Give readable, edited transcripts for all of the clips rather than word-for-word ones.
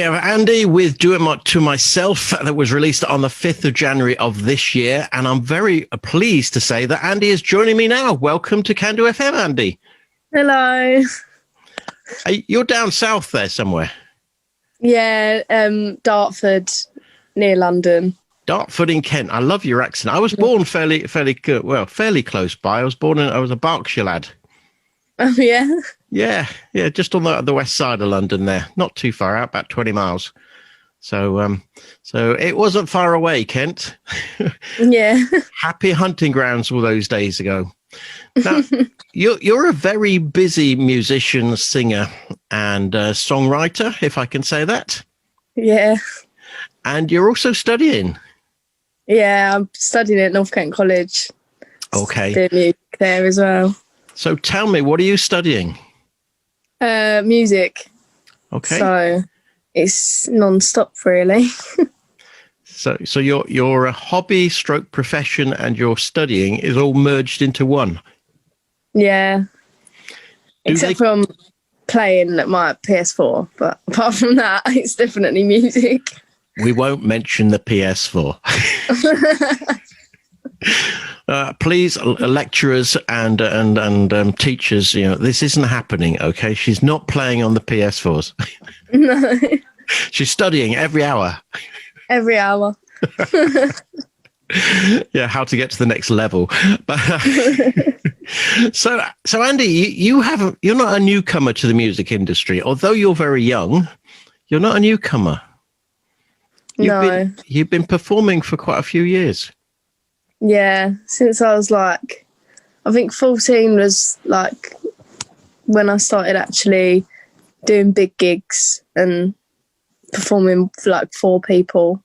Andie with Do It To Myself that was released on the 5th of January of this year. And I'm very pleased to say that Andie is joining me now. Welcome to Can Do FM, Andie. Hello. You're down south there somewhere. Yeah, Dartford, near London. Dartford in Kent. I love your accent. I was born fairly close by. I was a Berkshire lad. Oh, yeah? Yeah, just on the west side of London there. Not too far out, about 20 miles. So it wasn't far away, Kent. Yeah. Happy hunting grounds all those days ago. Now, you're a very busy musician, singer, and songwriter, if I can say that. Yeah. And you're also studying. Yeah, I'm studying at North Kent College. Okay. Doing music there as well. So tell me, what are you studying? Music. Okay. So it's non-stop, really. So your hobby stroke profession and your studying is all merged into one. Yeah. Except from playing my PS4, but apart from that, it's definitely music. We won't mention the PS4. Please, lecturers and teachers, this isn't happening, okay? She's not playing on the PS4s. No. She's studying every hour. Every hour. Yeah, how to get to the next level. But so Andie, you're not a newcomer to the music industry. Although you're very young, you're not a newcomer. You've been performing for quite a few years. Yeah, since I was I think 14 was when I started actually doing big gigs and performing for 4 people.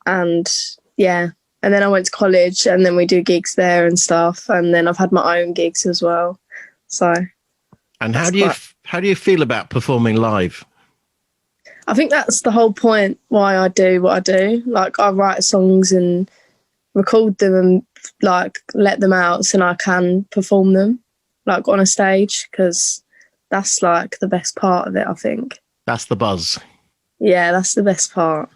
And yeah, and then I went to college and then we do gigs there and stuff. And then I've had my own gigs as well. So. And how do you feel about performing live? I think that's the whole point why I do what I do. I write songs and record them and let them out so I can perform them on a stage, because that's the best part of it, I think. That's the buzz. Yeah, that's the best part.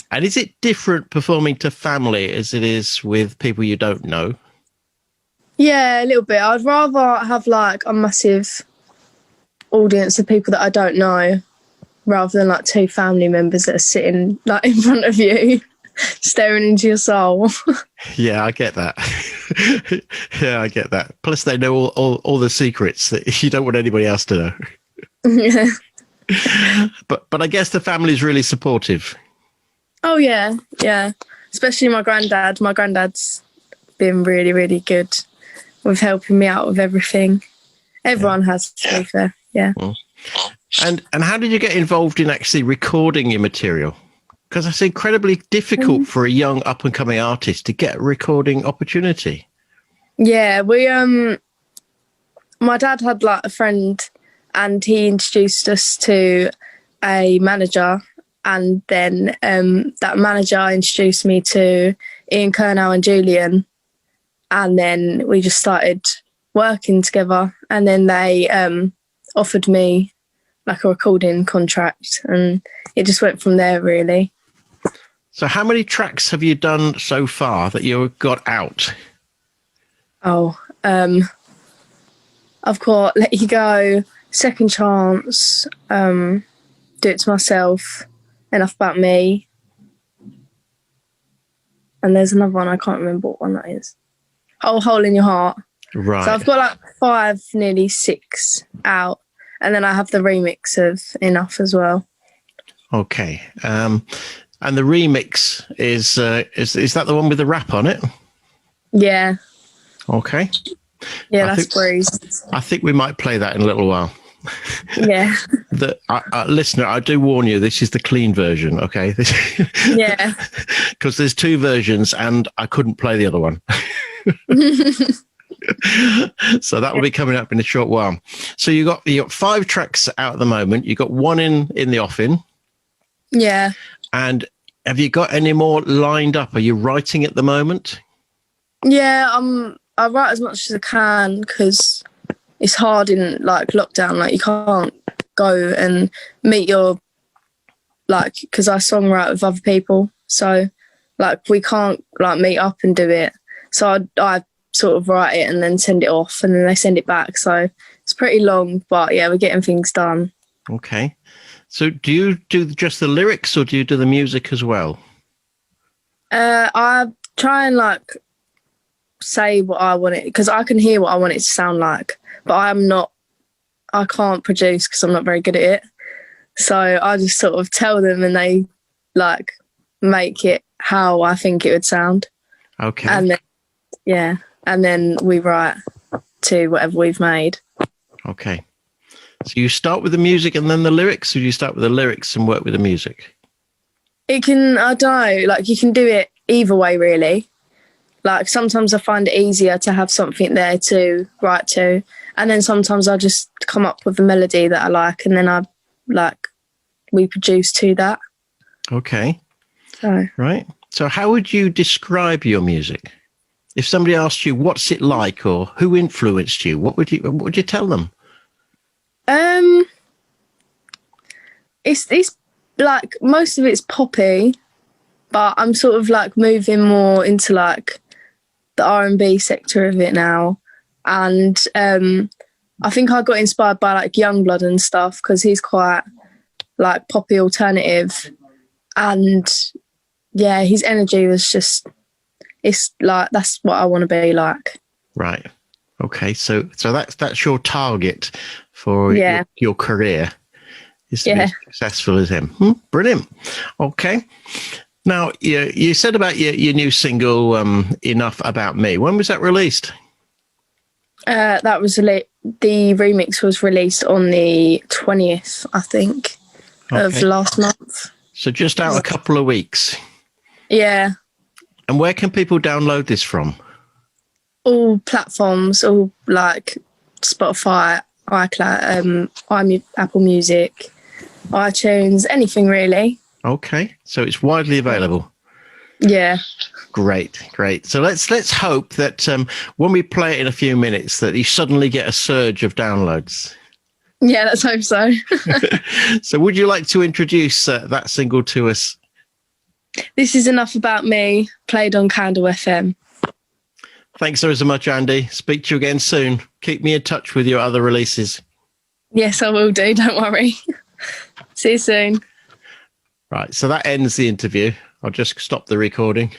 And is it different performing to family as it is with people you don't know? Yeah, a little bit. I'd rather have a massive audience of people that I don't know rather than 2 family members that are sitting in front of you staring into your soul. Yeah, I get that. Yeah, I get that. Plus they know all the secrets that you don't want anybody else to know. Yeah. But I guess the family's really supportive. Oh, yeah. Yeah. Especially my granddad. My granddad's been really, really good with helping me out with everything. Everyone has, to be fair. Yeah. Well, and how did you get involved in actually recording your material? Because it's incredibly difficult for a young up-and-coming artist to get a recording opportunity. Yeah, my dad had a friend and he introduced us to a manager, and then that manager introduced me to Ian Kernow and Julian, and then we just started working together, and then they offered me a recording contract, and it just went from there, really. So how many tracks have you done so far that you got out? Oh, I've got Let You Go, Second Chance, Do It To Myself, Enough About Me, and there's another one, I can't remember what one that is. Oh, Hole In Your Heart. Right. So I've got 5, nearly 6 out, and then I have the remix of Enough as well. Okay. And the remix is that the one with the rap on it? Yeah. Okay. Yeah, that's Breeze. I think we might play that in a little while. Yeah. Listener, I do warn you, this is the clean version, okay? Yeah. Because there's 2 versions and I couldn't play the other one. So that will be coming up in a short while. So you got 5 tracks out at the moment. You got 1 in the offing. Yeah. And have you got any more lined up? Are you writing at the moment? Yeah, I write as much as I can because it's hard in lockdown. You can't go and meet your like, because I songwrite with other people, so like we can't like meet up and do it. So I sort of write it and then send it off, and then they send it back. So it's pretty long, but yeah, we're getting things done. Okay. So do you do just the lyrics, or do you do the music as well? I try and like say what I want it, because I can hear what I want it to sound like, but I can't produce because I'm not very good at it. So I just sort of tell them, and they like make it how I think it would sound. Okay. And then, and then we write to whatever we've made. Okay. So you start with the music and then the lyrics, or do you start with the lyrics and work with the music? It can, I don't know, like you can do it either way, really. Like sometimes I find it easier to have something there to write to, and then sometimes I just come up with a melody that I like, and then we produce to that. Okay. So. Right. So how would you describe your music? If somebody asked you what's it like, or who influenced you, what would you tell them? It's like most of it's poppy, but I'm sort of like moving more into like the R&B sector of it now, and I think I got inspired by like Youngblood and stuff, because he's quite like poppy alternative, and yeah, his energy was just, it's like that's what I want to be like. Right. Okay. So that's your target for your career, is to be as successful as him. Brilliant. Okay. Now, you said about your new single, Enough About Me. When was that released? That was the remix was released on the 20th, I think, of last month. So just out a couple of weeks. Yeah. And where can people download this from? All platforms, all like Spotify, iCloud, Apple Music, iTunes, anything really. Okay, so it's widely available. Yeah. Great. So let's hope that when we play it in a few minutes, that you suddenly get a surge of downloads. Yeah, let's hope so. So would you like to introduce that single to us? This is Enough About Me, played on Candle FM. Thanks so much, Andie. Speak to you again soon. Keep me in touch with your other releases. Yes, I will do. Don't worry. See you soon. Right. So that ends the interview. I'll just stop the recording.